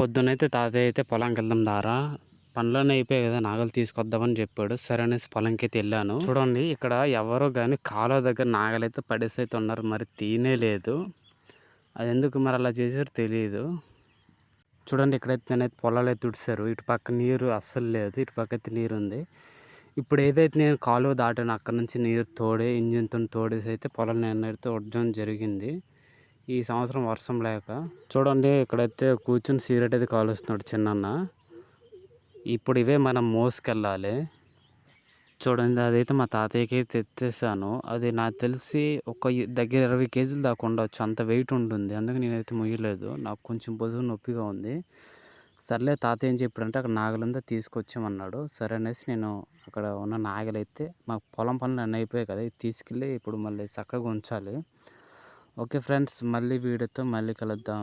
పొద్దునైతే తాతయ్య అయితే పొలంకి వెళ్దాం దారా, పనులన్నీ అయిపోయాయి కదా, నాగలి తీసుకొద్దామని చెప్పాడు. సరే అనేసి పొలంకి అయితే వెళ్ళాను. చూడండి ఇక్కడ ఎవరో కానీ కాలువ దగ్గర నాగలైతే పడేసి అయితే ఉన్నారు, మరి తీనే లేదు. అది ఎందుకు మరి అలా చేశారో తెలియదు. చూడండి ఇక్కడైతే నేనైతే పొలాలు అయితే తుడిచారు. ఇటు పక్క నీరు అస్సలు లేదు, ఇటు పక్క అయితే నీరు ఉంది. ఇప్పుడు ఏదైతే నేను కాలువ దాటాను అక్కడ నుంచి నీరు తోడే ఇంజిన్తో తోడేసి అయితే పొలం నేనైతే వడ్డం జరిగింది ఈ సంవత్సరం వర్షం లేక. చూడండి ఇక్కడైతే కూర్చుని సిగరెట్ అయితే కాలుస్తున్నాడు చిన్నన్న. ఇప్పుడు ఇవే మనం మోసుకెళ్ళాలి. చూడండి అదైతే మా తాతయ్యకి తెచ్చేసాను. అది నాకు తెలిసి ఒక దగ్గర 20 కేజీలు దాకా ఉండవచ్చు, అంత వెయిట్ ఉంటుంది. అందుకే నేనైతే మొయ్యలేదు, నాకు కొంచెం భుజం నొప్పిగా ఉంది. సర్లే తాతయ్య ఏం చెప్పాడంటే అక్కడ నాగలంతా తీసుకొచ్చామన్నాడు. సరే అనేసి నేను అక్కడ ఉన్న నాగలైతే మాకు పొలం పనులు అన్నీ అయిపోయాయి కదా, ఇది తీసుకెళ్ళి ఇప్పుడు మళ్ళీ చక్కగా ఉంచాలి. ఓకే ఫ్రెండ్స్, మళ్ళీ వీడియోతో మళ్ళీ కలుద్దాం.